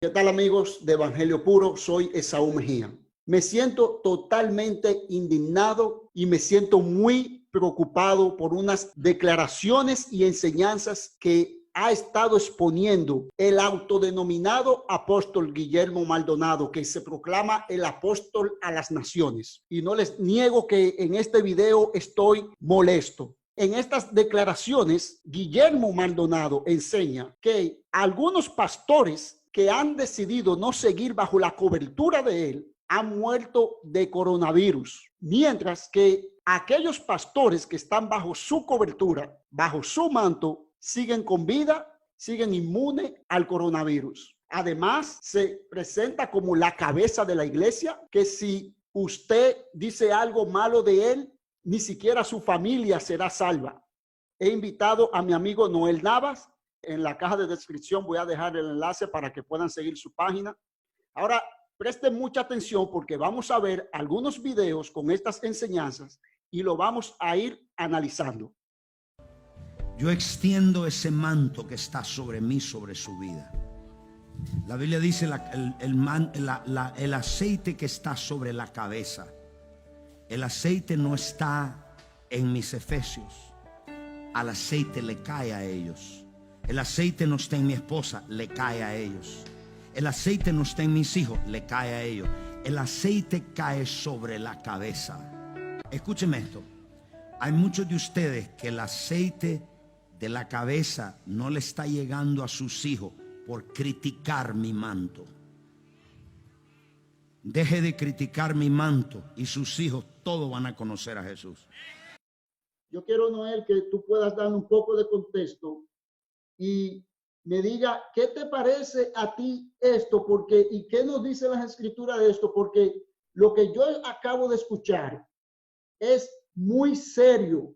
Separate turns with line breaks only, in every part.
¿Qué tal, amigos de Evangelio Puro? Soy Esaú Mejía. Me siento totalmente indignado y me siento muy preocupado por unas declaraciones y enseñanzas que ha estado exponiendo el autodenominado apóstol Guillermo Maldonado, que se proclama el apóstol a las naciones. Y no les niego que en este video estoy molesto. En estas declaraciones, Guillermo Maldonado enseña que algunos pastores que han decidido no seguir bajo la cobertura de él han muerto de coronavirus, mientras que aquellos pastores que están bajo su cobertura, bajo su manto, siguen con vida, siguen inmunes al coronavirus. Además, se presenta como la cabeza de la iglesia, que si usted dice algo malo de él, ni siquiera su familia será salva. He invitado a mi amigo Noel Navas. En la caja de descripción voy a dejar el enlace para que puedan seguir su página. Ahora, presten mucha atención porque vamos a ver algunos videos con estas enseñanzas y lo vamos a ir analizando.
Yo extiendo ese manto que está sobre mí, sobre su vida. La Biblia dice el aceite que está sobre la cabeza. El aceite no está en mis efesios. Al aceite le cae a ellos. El aceite no está en mi esposa, le cae a ellos. El aceite no está en mis hijos, le cae a ellos. El aceite cae sobre la cabeza. Escúcheme esto. Hay muchos de ustedes que el aceite de la cabeza no le está llegando a sus hijos por criticar mi manto. Deje de criticar mi manto y sus hijos todos van a conocer a Jesús.
Yo quiero, Noel, que tú puedas dar un poco de contexto y me diga qué te parece a ti esto, porque y qué nos dice las escrituras de esto, porque lo que yo acabo de escuchar es muy serio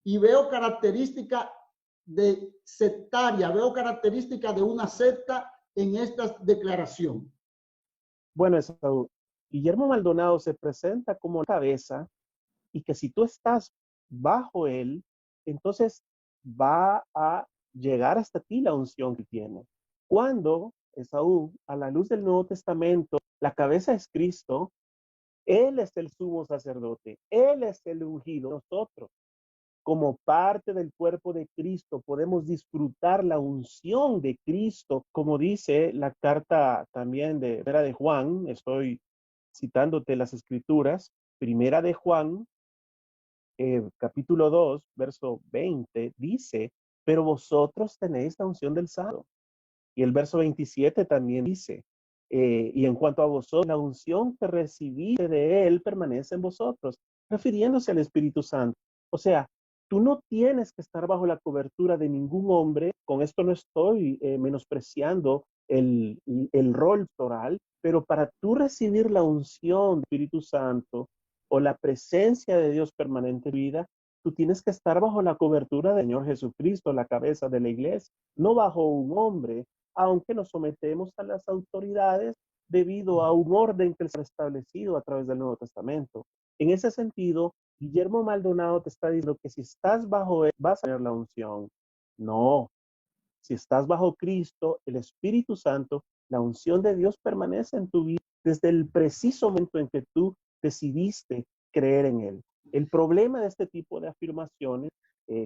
y veo características de sectaria, veo características de una secta en esta declaración.
Bueno, Esaú, Guillermo Maldonado se presenta como cabeza y que si tú estás bajo él, entonces va a llegar hasta ti la unción que tiene. Cuando, Esaú, a la luz del Nuevo Testamento, la cabeza es Cristo, Él es el sumo sacerdote, Él es el ungido. Nosotros, como parte del cuerpo de Cristo, podemos disfrutar la unción de Cristo, como dice la carta también de Primera de Juan. Estoy citándote las escrituras. Primera de Juan, capítulo 2, verso 20, dice, pero vosotros tenéis la unción del Santo. Y el verso 27 también dice, y en cuanto a vosotros, la unción que recibiste de él permanece en vosotros, refiriéndose al Espíritu Santo. O sea, tú no tienes que estar bajo la cobertura de ningún hombre. Con esto no estoy menospreciando el rol pastoral, pero para tú recibir la unción del Espíritu Santo o la presencia de Dios permanente en tu vida, tú tienes que estar bajo la cobertura del Señor Jesucristo, la cabeza de la iglesia, no bajo un hombre, aunque nos sometemos a las autoridades debido a un orden que se ha establecido a través del Nuevo Testamento. En ese sentido, Guillermo Maldonado te está diciendo que si estás bajo él, vas a tener la unción. No, si estás bajo Cristo, el Espíritu Santo, la unción de Dios permanece en tu vida desde el preciso momento en que tú decidiste creer en él. El problema de este tipo de afirmaciones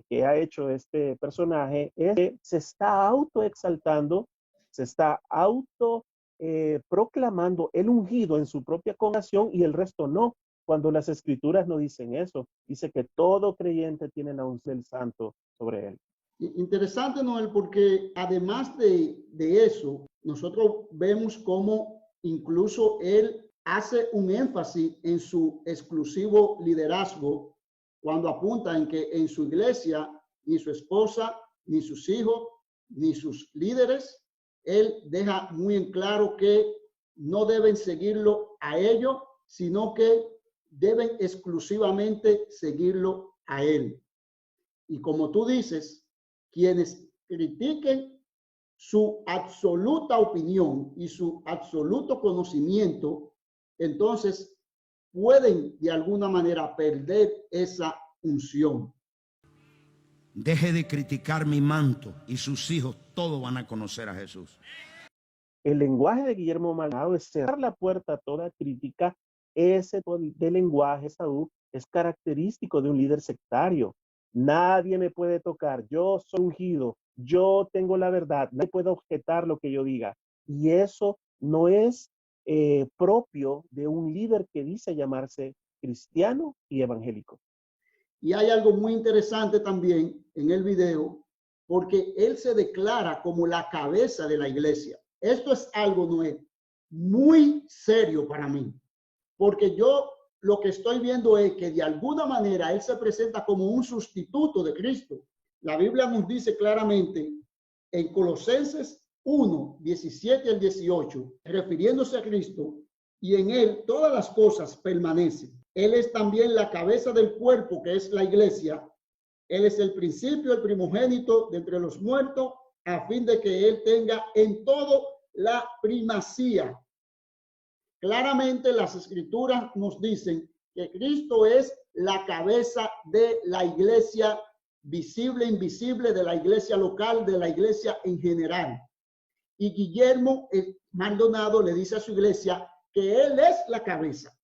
que ha hecho este personaje es que se está autoexaltando, se está proclamando el ungido en su propia congregación y el resto no, cuando las escrituras no dicen eso. Dice que todo creyente tiene la unción del Santo sobre él.
Interesante, Noel, porque además de eso, nosotros vemos cómo incluso él hace un énfasis en su exclusivo liderazgo cuando apunta en que en su iglesia ni su esposa, ni sus hijos, ni sus líderes, él deja muy en claro que no deben seguirlo a ellos, sino que deben exclusivamente seguirlo a él. Y como tú dices, quienes critiquen su absoluta opinión y su absoluto conocimiento, entonces pueden de alguna manera perder esa unción.
Deje de criticar mi manto y sus hijos todos van a conocer a Jesús.
El lenguaje de Guillermo Maldonado es cerrar la puerta a toda crítica. Ese tipo de lenguaje, Saúl, es característico de un líder sectario. Nadie me puede tocar, yo soy ungido, yo tengo la verdad, nadie puede objetar lo que yo diga. Y eso no es propio de un líder que dice llamarse cristiano y evangélico.
Y hay algo muy interesante también en el video, porque él se declara como la cabeza de la iglesia. Esto es algo, Noé, muy serio para mí, porque yo lo que estoy viendo es que de alguna manera él se presenta como un sustituto de Cristo. La Biblia nos dice claramente en Colosenses 1, 17 al 18, refiriéndose a Cristo, y en él todas las cosas permanecen. Él es también la cabeza del cuerpo, que es la iglesia. Él es el principio, el primogénito de entre los muertos, a fin de que él tenga en todo la primacía. Claramente las escrituras nos dicen que Cristo es la cabeza de la iglesia visible, invisible, de la iglesia local, de la iglesia en general. Y Guillermo Maldonado le dice a su iglesia que él es la cabeza.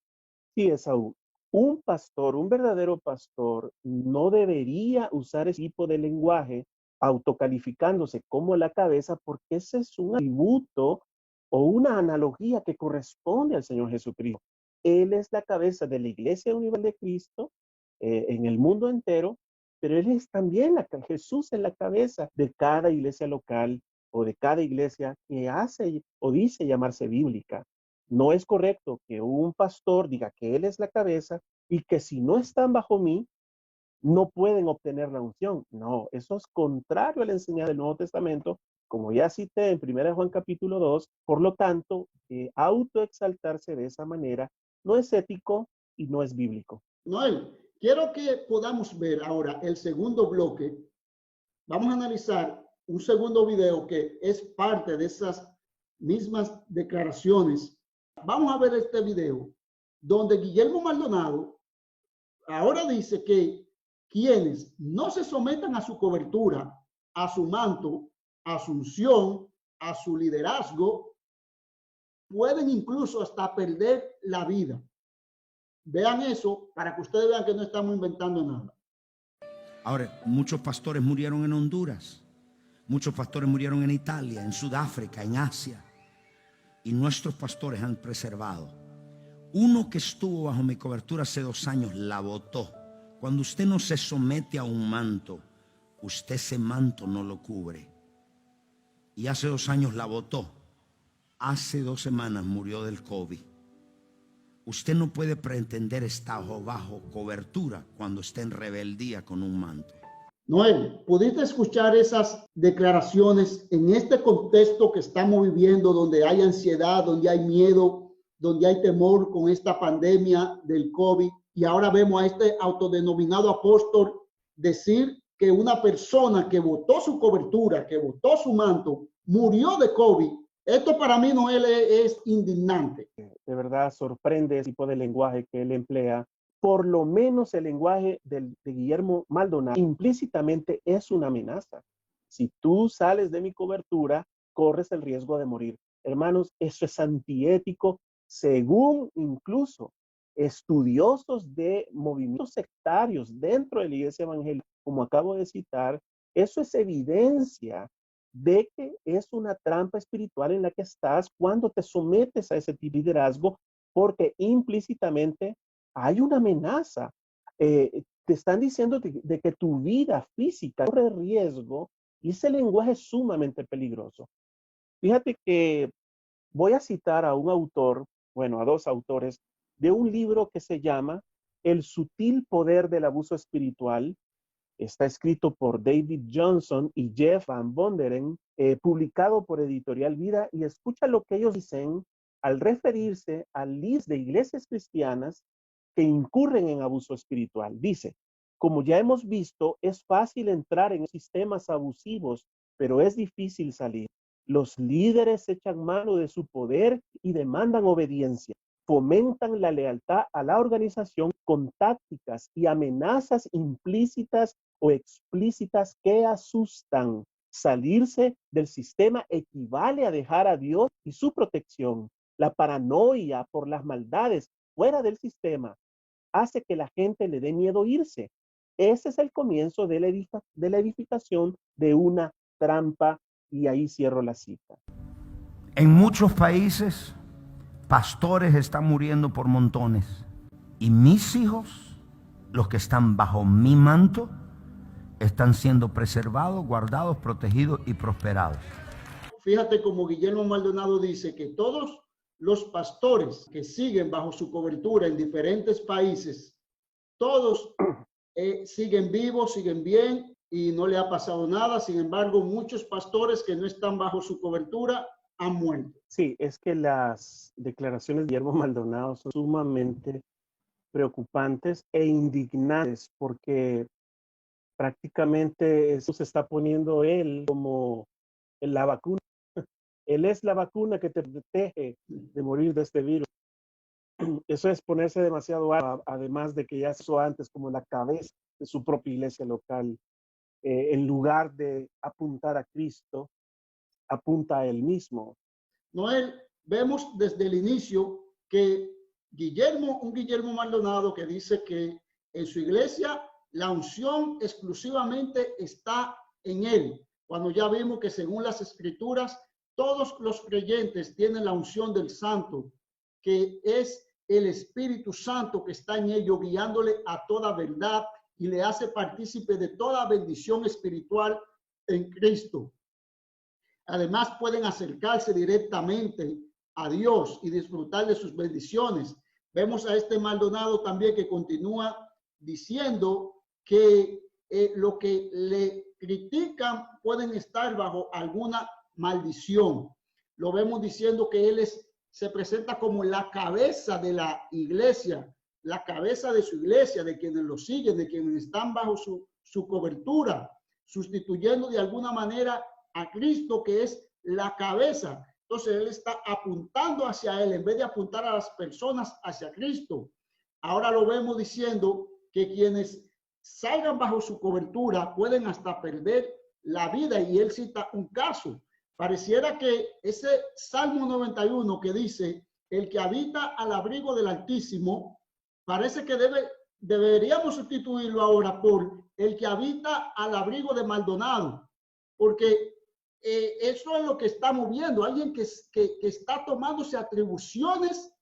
Sí, Esaú. Un pastor, un verdadero pastor, no debería usar ese tipo de lenguaje autocalificándose como la cabeza, porque ese es un atributo o una analogía que corresponde al Señor Jesucristo. Él es la cabeza de la Iglesia Universal de Cristo en el mundo entero, pero Él es también Jesús es la cabeza de cada iglesia local o de cada iglesia que hace o dice llamarse bíblica. No es correcto que un pastor diga que él es la cabeza y que si no están bajo mí, no pueden obtener la unción. No, eso es contrario a la enseñanza del Nuevo Testamento, como ya cité en 1 Juan capítulo 2. Por lo tanto, autoexaltarse de esa manera no es ético y no es bíblico.
Noel, quiero que podamos ver ahora el segundo bloque. Vamos a analizar un segundo video que es parte de esas mismas declaraciones. Vamos a ver este video donde Guillermo Maldonado ahora dice que quienes no se sometan a su cobertura, a su manto, a su unción, a su liderazgo, pueden incluso hasta perder la vida. Vean eso para que ustedes vean que no estamos inventando nada.
Ahora, muchos pastores murieron en Honduras, muchos pastores murieron en Italia, en Sudáfrica, en Asia, y nuestros pastores han preservado. Uno que estuvo bajo mi cobertura hace 2 años la botó. Cuando usted no se somete a un manto, usted ese manto no lo cubre. Y hace 2 años la botó. Hace 2 semanas murió del COVID. Usted no puede pretender estar bajo cobertura cuando esté en rebeldía con un manto.
Noel, ¿pudiste escuchar esas declaraciones en este contexto que estamos viviendo, donde hay ansiedad, donde hay miedo, donde hay temor con esta pandemia del COVID? Y ahora vemos a este autodenominado apóstol decir que una persona que botó su cobertura, que botó su manto, murió de COVID. Esto para mí, Noel, es indignante.
De verdad sorprende ese tipo de lenguaje que él emplea. Por lo menos el lenguaje de Guillermo Maldonado implícitamente es una amenaza. Si tú sales de mi cobertura, corres el riesgo de morir. Hermanos, eso es antiético, según incluso estudiosos de movimientos sectarios dentro de la iglesia evangélica, como acabo de citar. Eso es evidencia de que es una trampa espiritual en la que estás cuando te sometes a ese tipo de liderazgo, porque implícitamente hay una amenaza. Te están diciendo de que tu vida física corre riesgo, y ese lenguaje es sumamente peligroso. Fíjate que voy a citar a un autor, bueno, a 2 autores, de un libro que se llama El sutil poder del abuso espiritual. Está escrito por David Johnson y Jeff Van Vonderen, publicado por Editorial Vida, y escucha lo que ellos dicen al referirse a líderes de iglesias cristianas que incurren en abuso espiritual. Dice, como ya hemos visto, es fácil entrar en sistemas abusivos, pero es difícil salir. Los líderes echan mano de su poder y demandan obediencia. Fomentan la lealtad a la organización con tácticas y amenazas implícitas o explícitas que asustan. Salirse del sistema equivale a dejar a Dios y su protección. La paranoia por las maldades fuera del sistema hace que la gente le dé miedo irse. Ese es el comienzo de la edificación de una trampa, y ahí cierro la cita.
En muchos países, pastores están muriendo por montones. Y mis hijos, los que están bajo mi manto, están siendo preservados, guardados, protegidos y prosperados.
Fíjate como Guillermo Maldonado dice que todos los pastores que siguen bajo su cobertura en diferentes países, todos siguen vivos, siguen bien y no le ha pasado nada. Sin embargo, muchos pastores que no están bajo su cobertura han muerto.
Sí, es que las declaraciones de Guillermo Maldonado son sumamente preocupantes e indignantes, porque prácticamente eso se está poniendo él como la vacuna. Él es la vacuna que te protege de morir de este virus. Eso es ponerse demasiado alto, además de que ya se hizo antes como la cabeza de su propia iglesia local. En lugar de apuntar a Cristo, apunta a él mismo.
Noel, vemos desde el inicio que un Guillermo Maldonado que dice que en su iglesia la unción exclusivamente está en él, cuando ya vimos que según las escrituras todos los creyentes tienen la unción del Santo, que es el Espíritu Santo que está en ellos, guiándole a toda verdad y le hace partícipe de toda bendición espiritual en Cristo. Además, pueden acercarse directamente a Dios y disfrutar de sus bendiciones. Vemos a este Maldonado también que continúa diciendo que lo que le critican pueden estar bajo alguna maldición. Lo vemos diciendo que él se presenta como la cabeza de la iglesia, la cabeza de su iglesia, de quienes lo siguen, de quienes están bajo su cobertura, sustituyendo de alguna manera a Cristo, que es la cabeza. Entonces él está apuntando hacia él en vez de apuntar a las personas hacia Cristo. Ahora lo vemos diciendo que quienes salgan bajo su cobertura pueden hasta perder la vida, y él cita un caso. Pareciera que ese Salmo 91 que dice el que habita al abrigo del Altísimo, parece que deberíamos sustituirlo ahora por el que habita al abrigo de Maldonado, porque eso es lo que estamos viendo, alguien que está tomándose atributos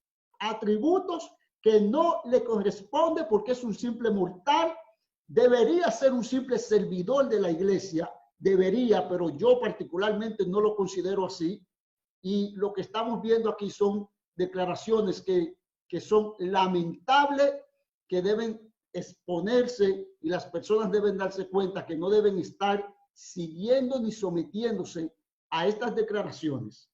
que no le corresponde porque es un simple mortal. Debería ser un simple servidor de la iglesia, debería, pero yo particularmente no lo considero así. Y lo que estamos viendo aquí son declaraciones que son lamentables, que deben exponerse, y las personas deben darse cuenta que no deben estar siguiendo ni sometiéndose a estas declaraciones.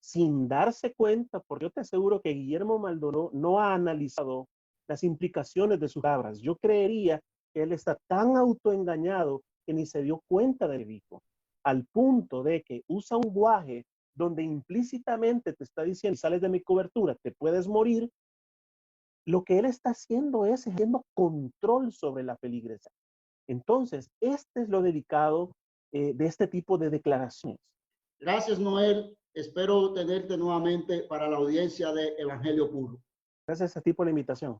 Sin darse cuenta, porque yo te aseguro que Guillermo Maldonado no ha analizado las implicaciones de sus palabras. Yo creería que él está tan autoengañado que ni se dio cuenta del dijo, al punto de que usa un lenguaje donde implícitamente te está diciendo, si sales de mi cobertura, te puedes morir. Lo que él está haciendo es ejerciendo control sobre la feligresía. Entonces, este es lo delicado de este tipo de declaraciones.
Gracias, Noel. Espero tenerte nuevamente para la audiencia de Evangelio Puro.
Gracias a ti por la invitación.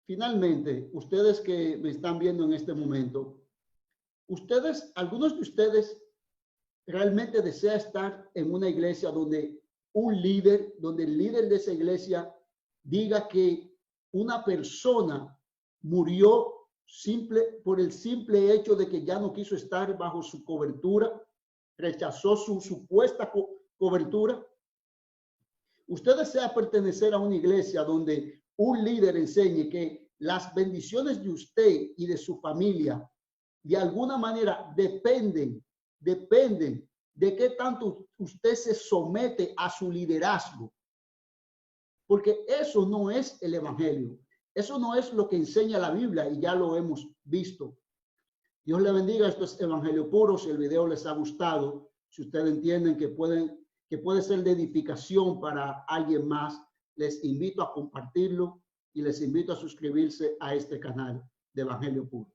Finalmente, ustedes que me están viendo en este momento, algunos de ustedes realmente desea estar en una iglesia donde donde el líder de esa iglesia diga que una persona murió por el simple hecho de que ya no quiso estar bajo su cobertura, rechazó su supuesta cobertura. Usted desea pertenecer a una iglesia donde un líder enseñe que las bendiciones de usted y de su familia de alguna manera dependen de qué tanto usted se somete a su liderazgo. Porque eso no es el evangelio. Eso no es lo que enseña la Biblia, y ya lo hemos visto. Dios le bendiga. Esto es Evangelio Puro. Si el video les ha gustado, si ustedes entienden que puede ser de edificación para alguien más, les invito a compartirlo y les invito a suscribirse a este canal de Evangelio Puro.